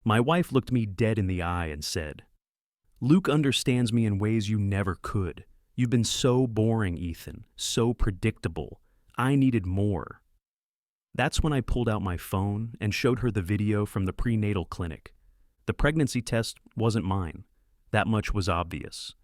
My wife looked me dead in the eye and said, "Luke understands me in ways you never could. You've been so boring, Ethan, so predictable. I needed more." That's when I pulled out my phone and showed her the video from the prenatal clinic. The pregnancy test wasn't mine. That much was obvious.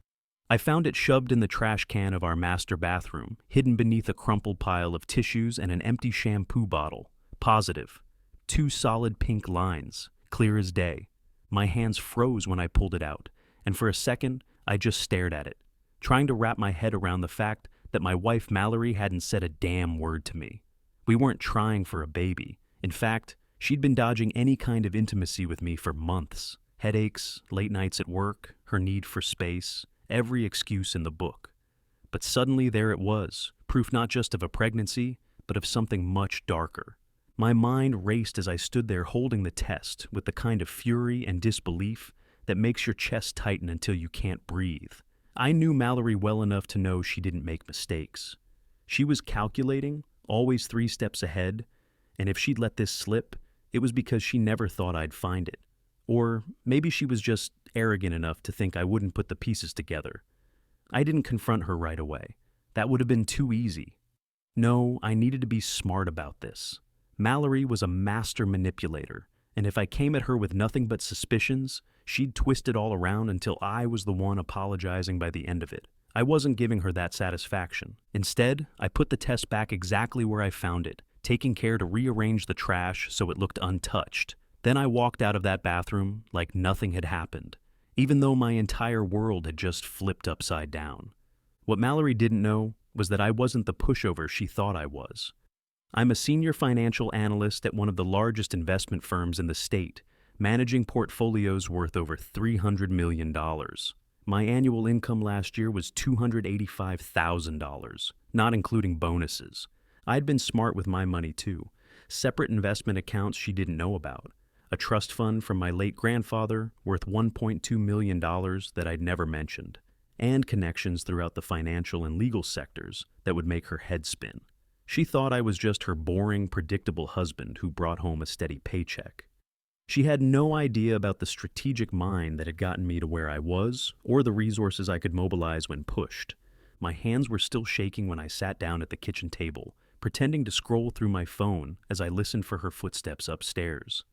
I found it shoved in the trash can of our master bathroom, hidden beneath a crumpled pile of tissues and an empty shampoo bottle. Positive. 2 solid pink lines, clear as day. My hands froze when I pulled it out, and for a second, I just stared at it, trying to wrap my head around the fact that my wife Mallory hadn't said a damn word to me. We weren't trying for a baby. In fact, she'd been dodging any kind of intimacy with me for months. Headaches, late nights at work, her need for space, every excuse in the book. But suddenly there it was, proof not just of a pregnancy, but of something much darker. My mind raced as I stood there holding the test with the kind of fury and disbelief that makes your chest tighten until you can't breathe. I knew Mallory well enough to know she didn't make mistakes. She was calculating, always 3 steps ahead, and if she'd let this slip, it was because she never thought I'd find it. Or maybe she was just arrogant enough to think I wouldn't put the pieces together. I didn't confront her right away. That would have been too easy. No, I needed to be smart about this. Mallory was a master manipulator, and if I came at her with nothing but suspicions, she'd twist it all around until I was the one apologizing by the end of it. I wasn't giving her that satisfaction. Instead, I put the test back exactly where I found it, taking care to rearrange the trash so it looked untouched. Then I walked out of that bathroom like nothing had happened, even though my entire world had just flipped upside down. What Mallory didn't know was that I wasn't the pushover she thought I was. I'm a senior financial analyst at one of the largest investment firms in the state, managing portfolios worth over $300 million. My annual income last year was $285,000, not including bonuses. I'd been smart with my money too. Separate investment accounts she didn't know about. A trust fund from my late grandfather worth $1.2 million that I'd never mentioned. And connections throughout the financial and legal sectors that would make her head spin. She thought I was just her boring, predictable husband who brought home a steady paycheck. She had no idea about the strategic mind that had gotten me to where I was, or the resources I could mobilize when pushed. My hands were still shaking when I sat down at the kitchen table, pretending to scroll through my phone as I listened for her footsteps upstairs.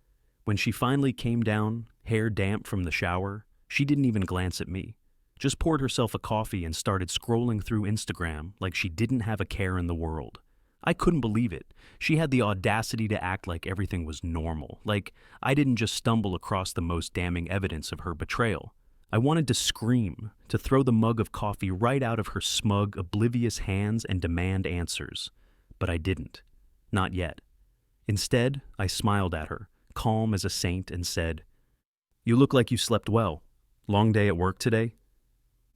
When she finally came down, hair damp from the shower, she didn't even glance at me. Just poured herself a coffee and started scrolling through Instagram like she didn't have a care in the world. I couldn't believe it. She had the audacity to act like everything was normal, like I didn't just stumble across the most damning evidence of her betrayal. I wanted to scream, to throw the mug of coffee right out of her smug, oblivious hands and demand answers. But I didn't. Not yet. Instead, I smiled at her, calm as a saint, and said, "You look like you slept well. Long day at work today?"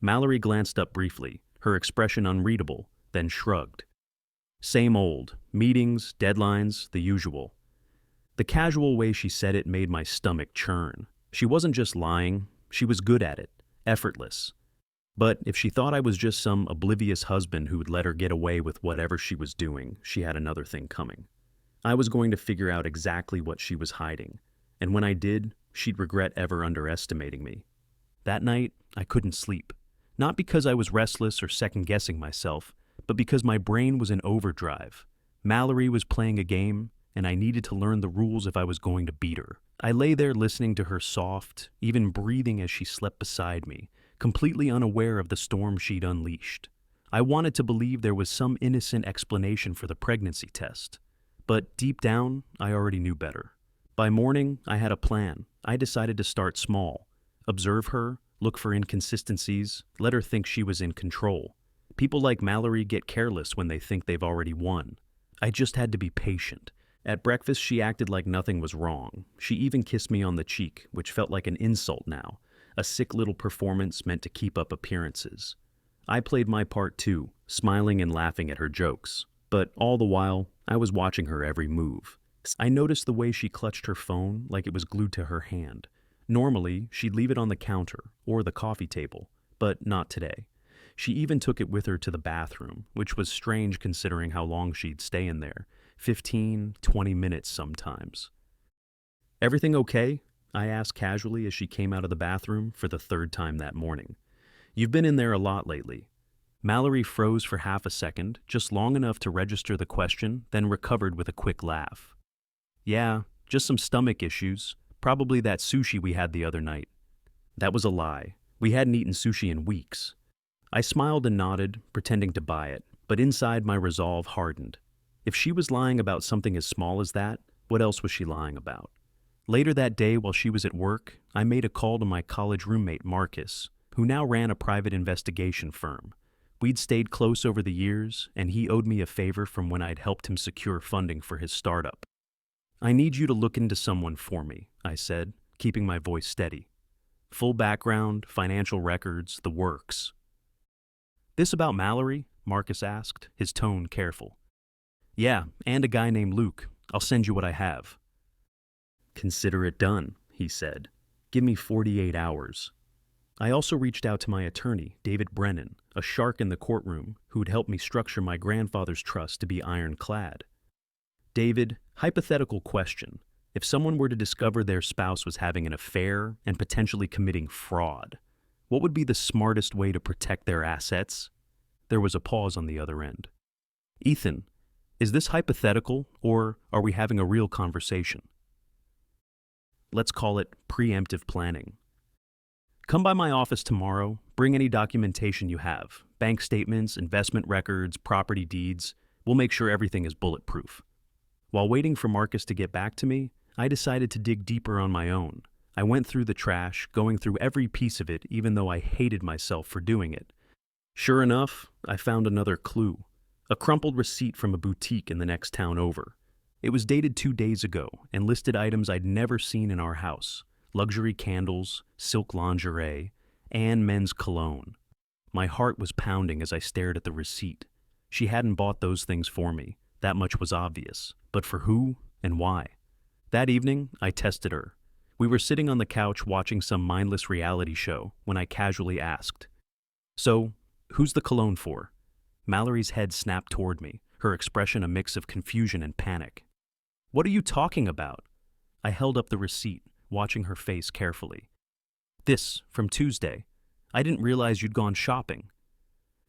Mallory glanced up briefly, her expression unreadable, then shrugged. Same old. Meetings, deadlines, the usual. The casual way she said it made my stomach churn. She wasn't just lying, she was good at it, effortless. But if she thought I was just some oblivious husband who would let her get away with whatever she was doing, she had another thing coming. I was going to figure out exactly what she was hiding, and when I did, she'd regret ever underestimating me. That night, I couldn't sleep. Not because I was restless or second-guessing myself, but because my brain was in overdrive. Mallory was playing a game, and I needed to learn the rules if I was going to beat her. I lay there listening to her soft, even breathing as she slept beside me, completely unaware of the storm she'd unleashed. I wanted to believe there was some innocent explanation for the pregnancy test. But deep down, I already knew better. By morning, I had a plan. I decided to start small. Observe her, look for inconsistencies, let her think she was in control. People like Mallory get careless when they think they've already won. I just had to be patient. At breakfast, she acted like nothing was wrong. She even kissed me on the cheek, which felt like an insult now, a sick little performance meant to keep up appearances. I played my part too, smiling and laughing at her jokes. But all the while, I was watching her every move. I noticed the way she clutched her phone like it was glued to her hand. Normally, she'd leave it on the counter or the coffee table, but not today. She even took it with her to the bathroom, which was strange considering how long she'd stay in there, 15, 20 minutes sometimes. "Everything okay?" I asked casually as she came out of the bathroom for the third time that morning. You've been in there a lot lately. Mallory froze for half a second, just long enough to register the question, then recovered with a quick laugh. Yeah, just some stomach issues. Probably that sushi we had the other night. That was a lie. We hadn't eaten sushi in weeks. I smiled and nodded, pretending to buy it, but inside my resolve hardened. If she was lying about something as small as that, what else was she lying about? Later that day, while she was at work, I made a call to my college roommate, Marcus, who now ran a private investigation firm. We'd stayed close over the years, and he owed me a favor from when I'd helped him secure funding for his startup. I need you to look into someone for me, I said, keeping my voice steady. Full background, financial records, the works. This about Mallory? Marcus asked, his tone careful. Yeah, and a guy named Luke. I'll send you what I have. Consider it done, he said. Give me 48 hours. I also reached out to my attorney, David Brennan, a shark in the courtroom who'd helped me structure my grandfather's trust to be ironclad. David, hypothetical question. If someone were to discover their spouse was having an affair and potentially committing fraud, what would be the smartest way to protect their assets? There was a pause on the other end. Ethan, is this hypothetical, or are we having a real conversation? Let's call it preemptive planning. Come by my office tomorrow, bring any documentation you have, bank statements, investment records, property deeds. We'll make sure everything is bulletproof. While waiting for Marcus to get back to me, I decided to dig deeper on my own. I went through the trash, going through every piece of it, even though I hated myself for doing it. Sure enough, I found another clue. A crumpled receipt from a boutique in the next town over. It was dated 2 days ago and listed items I'd never seen in our house. Luxury candles, silk lingerie, and men's cologne. My heart was pounding as I stared at the receipt. She hadn't bought those things for me. That much was obvious. But for who and why? That evening, I tested her. We were sitting on the couch watching some mindless reality show when I casually asked, "So, who's the cologne for?" Mallory's head snapped toward me, her expression a mix of confusion and panic. "What are you talking about?" I held up the receipt, watching her face carefully. "This, from Tuesday. I didn't realize you'd gone shopping."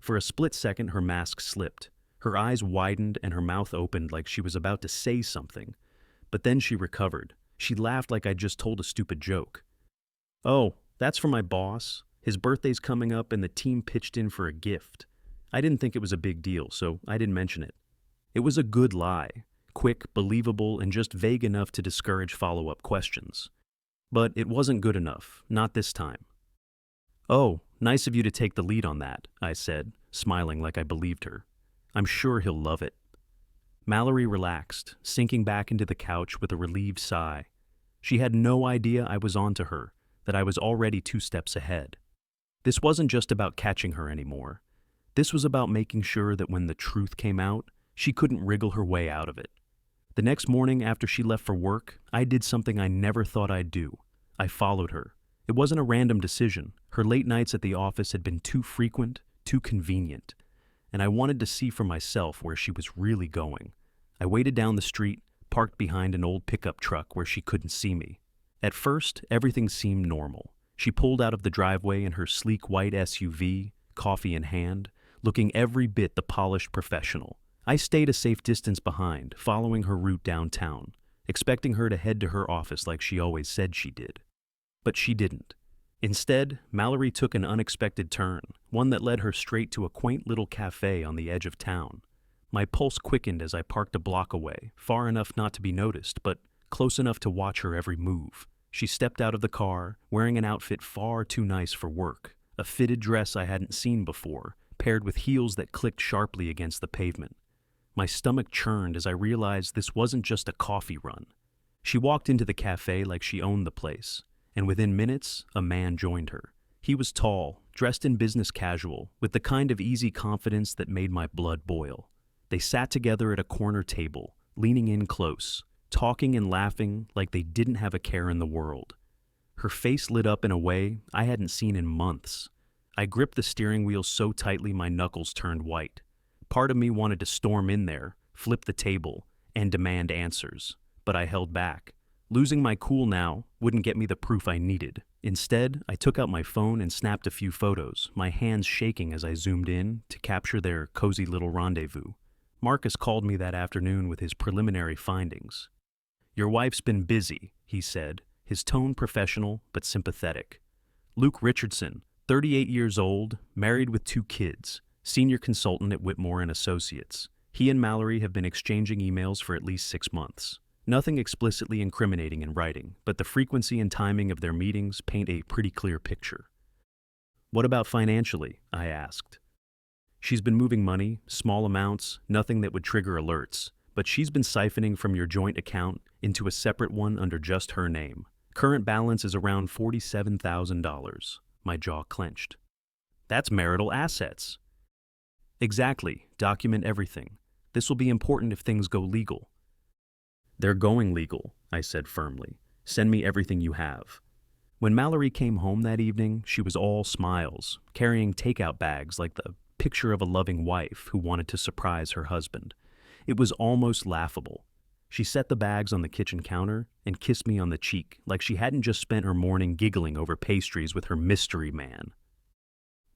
For a split second, her mask slipped. Her eyes widened and her mouth opened like she was about to say something. But then she recovered. She laughed like I'd just told a stupid joke. "Oh, that's for my boss. His birthday's coming up and the team pitched in for a gift. I didn't think it was a big deal, so I didn't mention it." It was a good lie. Quick, believable, and just vague enough to discourage follow-up questions. But it wasn't good enough, not this time. "Oh, nice of you to take the lead on that," I said, smiling like I believed her. "I'm sure he'll love it." Mallory relaxed, sinking back into the couch with a relieved sigh. She had no idea I was onto her, that I was already 2 steps ahead. This wasn't just about catching her anymore. This was about making sure that when the truth came out, she couldn't wriggle her way out of it. The next morning after she left for work, I did something I never thought I'd do. I followed her. It wasn't a random decision. Her late nights at the office had been too frequent, too convenient. And I wanted to see for myself where she was really going. I waited down the street, parked behind an old pickup truck where she couldn't see me. At first, everything seemed normal. She pulled out of the driveway in her sleek white SUV, coffee in hand, looking every bit the polished professional. I stayed a safe distance behind, following her route downtown, expecting her to head to her office like she always said she did. But she didn't. Instead, Mallory took an unexpected turn, one that led her straight to a quaint little cafe on the edge of town. My pulse quickened as I parked a block away, far enough not to be noticed, but close enough to watch her every move. She stepped out of the car, wearing an outfit far too nice for work, a fitted dress I hadn't seen before, paired with heels that clicked sharply against the pavement. My stomach churned as I realized this wasn't just a coffee run. She walked into the cafe like she owned the place, and within minutes, a man joined her. He was tall, dressed in business casual, with the kind of easy confidence that made my blood boil. They sat together at a corner table, leaning in close, talking and laughing like they didn't have a care in the world. Her face lit up in a way I hadn't seen in months. I gripped the steering wheel so tightly my knuckles turned white. Part of me wanted to storm in there, flip the table, and demand answers, but I held back. Losing my cool now wouldn't get me the proof I needed. Instead, I took out my phone and snapped a few photos, my hands shaking as I zoomed in to capture their cozy little rendezvous. Marcus called me that afternoon with his preliminary findings. "Your wife's been busy," he said, his tone professional but sympathetic. "Luke Richardson, 38 years old, married with 2 kids, senior consultant at Whitmore and Associates. He and Mallory have been exchanging emails for at least 6 months. Nothing explicitly incriminating in writing, but the frequency and timing of their meetings paint a pretty clear picture." "What about financially?" I asked. "She's been moving money, small amounts, nothing that would trigger alerts, but she's been siphoning from your joint account into a separate one under just her name. Current balance is around $47,000. My jaw clenched. "That's marital assets." "Exactly. Document everything. This will be important if things go legal." "They're going legal," I said firmly. "Send me everything you have." When Mallory came home that evening, she was all smiles, carrying takeout bags like the picture of a loving wife who wanted to surprise her husband. It was almost laughable. She set the bags on the kitchen counter and kissed me on the cheek like she hadn't just spent her morning giggling over pastries with her mystery man.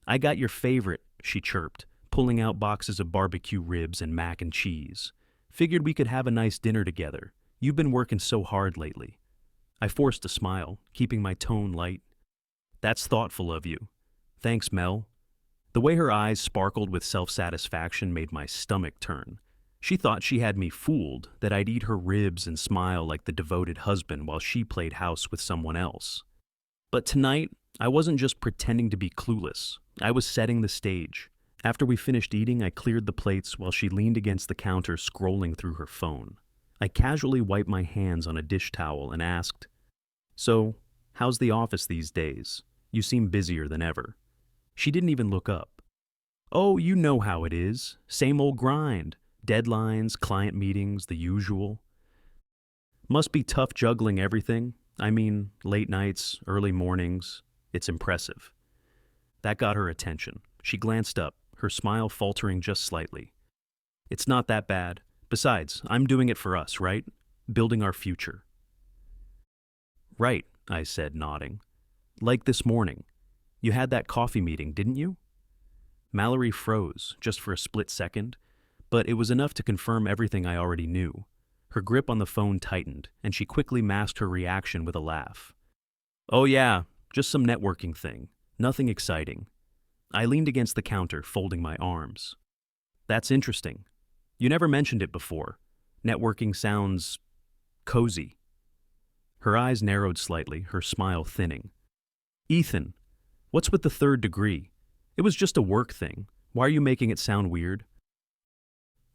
"I got your favorite," she chirped, pulling out boxes of barbecue ribs and mac and cheese. "Figured we could have a nice dinner together. You've been working so hard lately." I forced a smile, keeping my tone light. "That's thoughtful of you." "Thanks, Mel." The way her eyes sparkled with self-satisfaction made my stomach turn. She thought she had me fooled, that I'd eat her ribs and smile like the devoted husband while she played house with someone else. But tonight, I wasn't just pretending to be clueless. I was setting the stage. After we finished eating, I cleared the plates while she leaned against the counter scrolling through her phone. I casually wiped my hands on a dish towel and asked, "So, how's the office these days? You seem busier than ever." She didn't even look up. "Oh, you know how it is. Same old grind. Deadlines, client meetings, the usual." "Must be tough juggling everything. I mean, late nights, early mornings. It's impressive." That got her attention. She glanced up, her smile faltering just slightly. "It's not that bad. Besides, I'm doing it for us, right? Building our future." "Right," I said, nodding. "Like this morning. You had that coffee meeting, didn't you?" Mallory froze, just for a split second, but it was enough to confirm everything I already knew. Her grip on the phone tightened, and she quickly masked her reaction with a laugh. "Oh yeah, just some networking thing. Nothing exciting." I leaned against the counter, folding my arms. "That's interesting. You never mentioned it before. Networking sounds cozy." Her eyes narrowed slightly, her smile thinning. "Ethan, what's with the 3rd degree? It was just a work thing. Why are you making it sound weird?"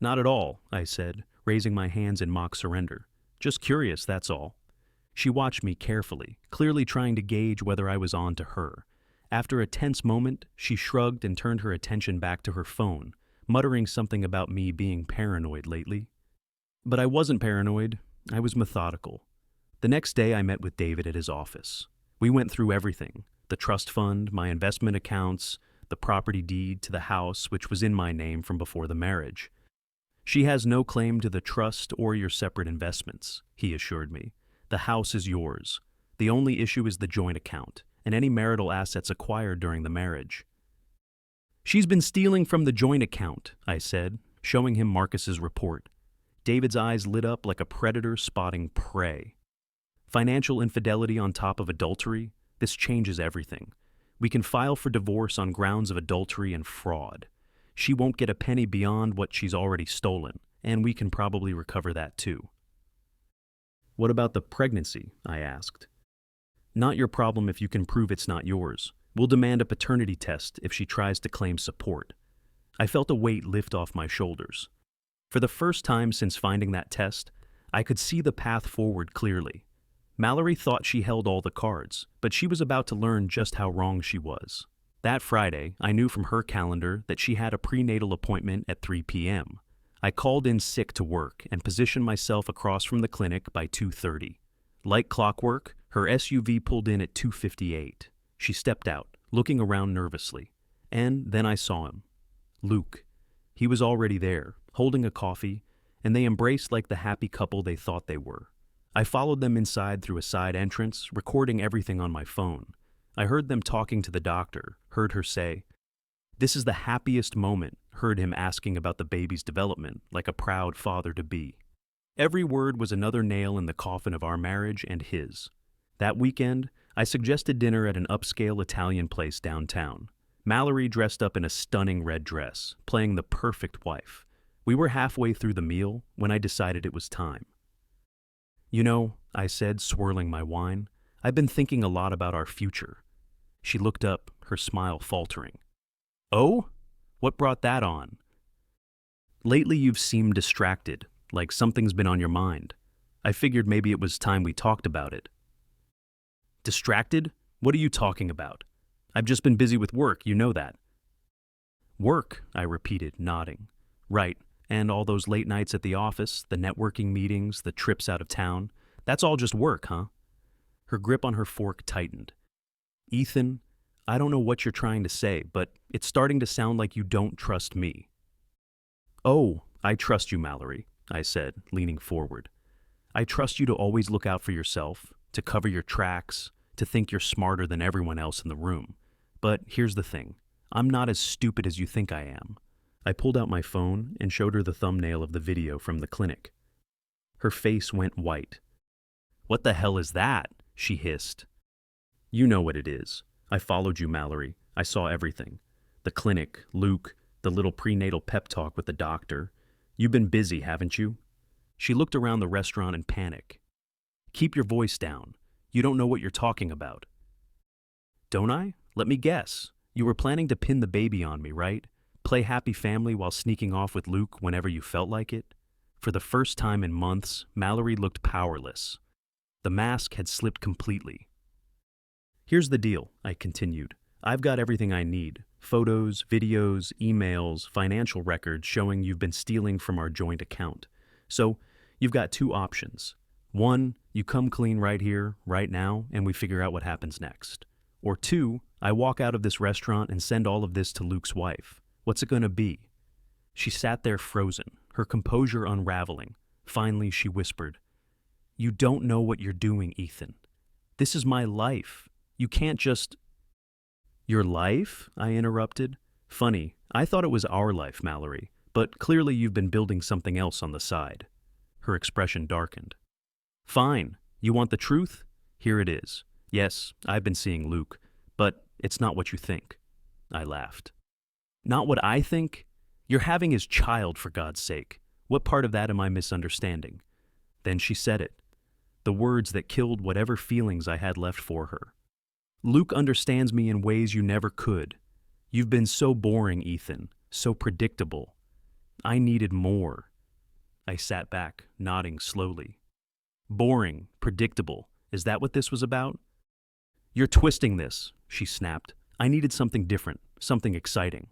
"Not at all," I said, raising my hands in mock surrender. "Just curious, that's all." She watched me carefully, clearly trying to gauge whether I was on to her. After a tense moment, she shrugged and turned her attention back to her phone, muttering something about me being paranoid lately. But I wasn't paranoid. I was methodical. The next day, I met with David at his office. We went through everything: the trust fund, my investment accounts, the property deed to the house, which was in my name from before the marriage. "She has no claim to the trust or your separate investments," he assured me. "The house is yours. The only issue is the joint account and any marital assets acquired during the marriage." "She's been stealing from the joint account," I said, showing him Marcus's report. David's eyes lit up like a predator spotting prey. "Financial infidelity on top of adultery? This changes everything. We can file for divorce on grounds of adultery and fraud. She won't get a penny beyond what she's already stolen, and we can probably recover that too." "What about the pregnancy?" I asked. "Not your problem if you can prove it's not yours. We'll demand a paternity test if she tries to claim support." I felt a weight lift off my shoulders. For the first time since finding that test, I could see the path forward clearly. Mallory thought she held all the cards, but she was about to learn just how wrong she was. That Friday, I knew from her calendar that she had a prenatal appointment at 3 p.m. I called in sick to work and positioned myself across from the clinic by 2:30. Like clockwork, her SUV pulled in at 2:58. She stepped out, looking around nervously. And then I saw him. Luke. He was already there, holding a coffee, and they embraced like the happy couple they thought they were. I followed them inside through a side entrance, recording everything on my phone. I heard them talking to the doctor, heard her say, "This is the happiest moment," heard him asking about the baby's development, like a proud father-to-be. Every word was another nail in the coffin of our marriage and his. That weekend, I suggested dinner at an upscale Italian place downtown. Mallory dressed up in a stunning red dress, playing the perfect wife. We were halfway through the meal when I decided it was time. "You know," I said, swirling my wine, "I've been thinking a lot about our future." She looked up, her smile faltering. "Oh? What brought that on?" "Lately you've seemed distracted, like something's been on your mind. I figured maybe it was time we talked about it." "Distracted? What are you talking about? I've just been busy with work, you know that." "Work," I repeated, nodding. "Right, and all those late nights at the office, the networking meetings, the trips out of town. That's all just work, huh?" Her grip on her fork tightened. "Ethan, I don't know what you're trying to say, but it's starting to sound like you don't trust me." "Oh, I trust you, Mallory," I said, leaning forward. "I trust you to always look out for yourself, to cover your tracks, to think you're smarter than everyone else in the room. But here's the thing. I'm not as stupid as you think I am." I pulled out my phone and showed her the thumbnail of the video from the clinic. Her face went white. "What the hell is that?" she hissed. "You know what it is. I followed you, Mallory. I saw everything. The clinic, Luke, the little prenatal pep talk with the doctor. You've been busy, haven't you?" She looked around the restaurant in panic. "Keep your voice down. You don't know what you're talking about." "Don't I? Let me guess. You were planning to pin the baby on me, right? Play happy family while sneaking off with Luke whenever you felt like it?" For the first time in months, Mallory looked powerless. The mask had slipped completely. "Here's the deal," I continued. "I've got everything I need. Photos, videos, emails, financial records showing you've been stealing from our joint account. So, you've got two options. One, you come clean right here, right now, and we figure out what happens next. Or two, I walk out of this restaurant and send all of this to Luke's wife. What's it gonna be?" She sat there frozen, her composure unraveling. Finally, she whispered, "You don't know what you're doing, Ethan. This is my life. You can't just—" "Your life?" I interrupted. "Funny, I thought it was our life, Mallory, but clearly you've been building something else on the side." Her expression darkened. "Fine. You want the truth? Here it is. Yes, I've been seeing Luke, but it's not what you think." I laughed. "Not what I think? You're having his child, for God's sake. What part of that am I misunderstanding?" Then she said it. The words that killed whatever feelings I had left for her. "Luke understands me in ways you never could. You've been so boring, Ethan, so predictable. I needed more." I sat back, nodding slowly. "Boring, predictable, is that what this was about?" "You're twisting this," she snapped. "I needed something different, something exciting."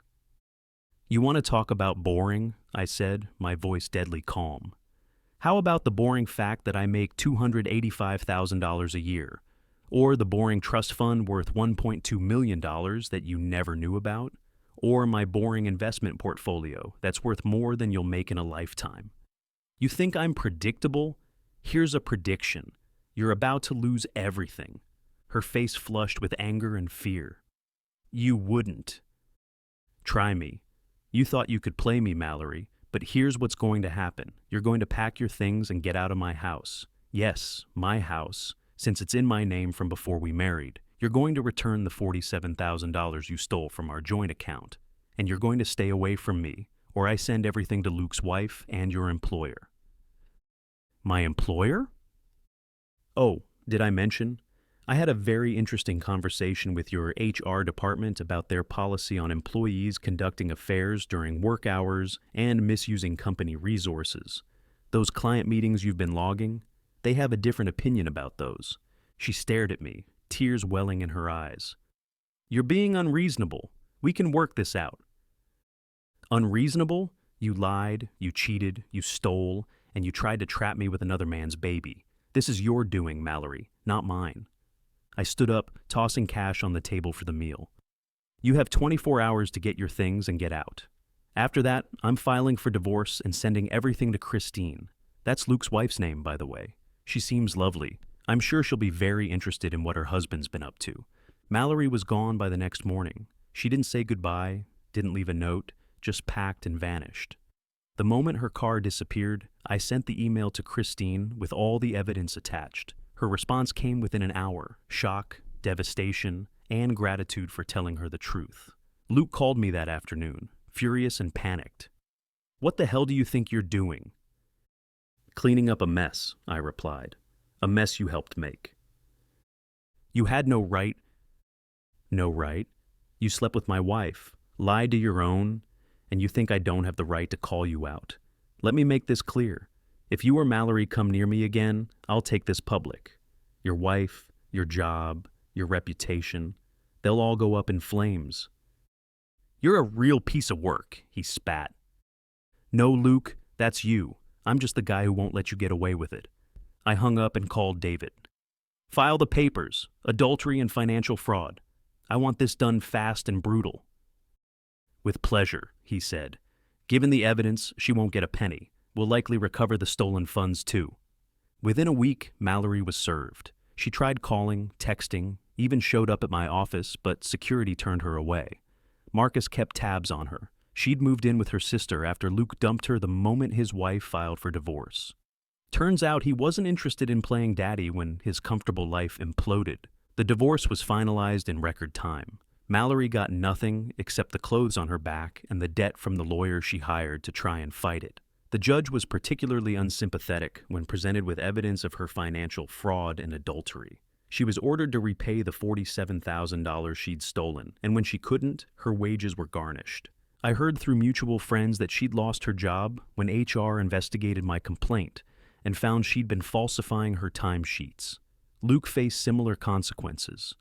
"You want to talk about boring?" I said, my voice deadly calm. "How about the boring fact that I make $285,000 a year? Or the boring trust fund worth $1.2 million that you never knew about? Or my boring investment portfolio that's worth more than you'll make in a lifetime? You think I'm predictable? Here's a prediction. You're about to lose everything." Her face flushed with anger and fear. "You wouldn't." "Try me. You thought you could play me, Mallory, but here's what's going to happen. You're going to pack your things and get out of my house. Yes, my house, since it's in my name from before we married. You're going to return the $47,000 you stole from our joint account, and you're going to stay away from me, or I send everything to Luke's wife and your employer." "My employer?" "Oh, did I mention? I had a very interesting conversation with your HR department about their policy on employees conducting affairs during work hours and misusing company resources. Those client meetings you've been logging, they have a different opinion about those." She stared at me, tears welling in her eyes. "You're being unreasonable. We can work this out." "Unreasonable? You lied, you cheated, you stole, and you tried to trap me with another man's baby. This is your doing, Mallory, not mine." I stood up, tossing cash on the table for the meal. "You have 24 hours to get your things and get out. After that, I'm filing for divorce and sending everything to Christine. That's Luke's wife's name, by the way. She seems lovely. I'm sure she'll be very interested in what her husband's been up to. Mallory was gone by the next morning. She didn't say goodbye, didn't leave a note, just packed and vanished. The moment her car disappeared, I sent the email to Christine with all the evidence attached. Her response came within an hour: shock, devastation, and gratitude for telling her the truth. Luke called me that afternoon, furious and panicked. "What the hell do you think you're doing?" "Cleaning up a mess," I replied. "A mess you helped make." "You had no right." "No right? You slept with my wife, lied to your own, and you think I don't have the right to call you out. Let me make this clear. If you or Mallory come near me again, I'll take this public. Your wife, your job, your reputation, they'll all go up in flames." "You're a real piece of work," he spat. "No, Luke, that's you. I'm just the guy who won't let you get away with it." I hung up and called David. "File the papers. Adultery and financial fraud. I want this done fast and brutal." "With pleasure," he said. "Given the evidence, she won't get a penny. We'll likely recover the stolen funds too." Within a week, Mallory was served. She tried calling, texting, even showed up at my office, but security turned her away. Marcus kept tabs on her. She'd moved in with her sister after Luke dumped her the moment his wife filed for divorce. Turns out he wasn't interested in playing daddy when his comfortable life imploded. The divorce was finalized in record time. Mallory got nothing except the clothes on her back and the debt from the lawyer she hired to try and fight it. The judge was particularly unsympathetic when presented with evidence of her financial fraud and adultery. She was ordered to repay the $47,000 she'd stolen, and when she couldn't, her wages were garnished. I heard through mutual friends that she'd lost her job when HR investigated my complaint and found she'd been falsifying her timesheets. Luke faced similar consequences.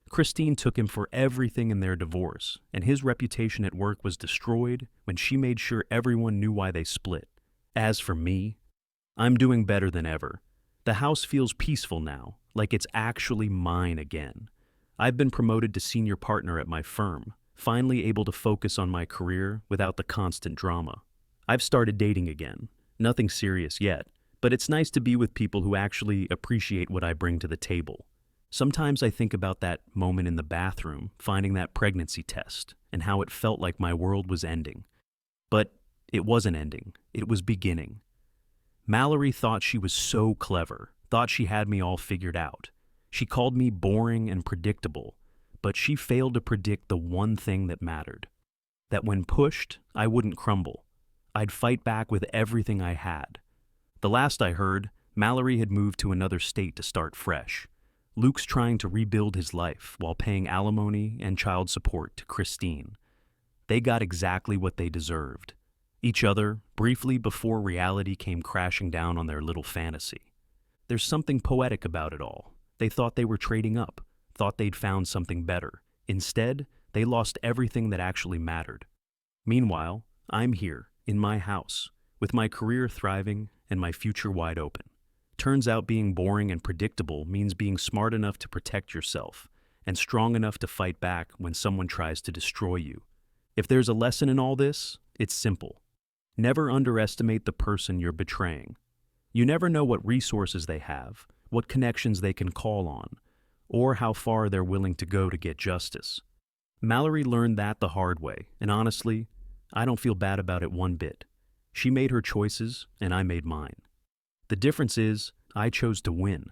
Christine took him for everything in their divorce, and his reputation at work was destroyed when she made sure everyone knew why they split. As for me, I'm doing better than ever. The house feels peaceful now, like it's actually mine again. I've been promoted to senior partner at my firm, finally able to focus on my career without the constant drama. I've started dating again. Nothing serious yet, but it's nice to be with people who actually appreciate what I bring to the table. Sometimes I think about that moment in the bathroom, finding that pregnancy test, and how it felt like my world was ending. But it wasn't ending, it was beginning. Mallory thought she was so clever, thought she had me all figured out. She called me boring and predictable, but she failed to predict the one thing that mattered. That when pushed, I wouldn't crumble. I'd fight back with everything I had. The last I heard, Mallory had moved to another state to start fresh. Luke's trying to rebuild his life while paying alimony and child support to Christine. They got exactly what they deserved. Each other, briefly before reality came crashing down on their little fantasy. There's something poetic about it all. They thought they were trading up, thought they'd found something better. Instead, they lost everything that actually mattered. Meanwhile, I'm here, in my house, with my career thriving and my future wide open. Turns out being boring and predictable means being smart enough to protect yourself and strong enough to fight back when someone tries to destroy you. If there's a lesson in all this, it's simple. Never underestimate the person you're betraying. You never know what resources they have, what connections they can call on, or how far they're willing to go to get justice. Mallory learned that the hard way, and honestly, I don't feel bad about it one bit. She made her choices, and I made mine. The difference is, I chose to win.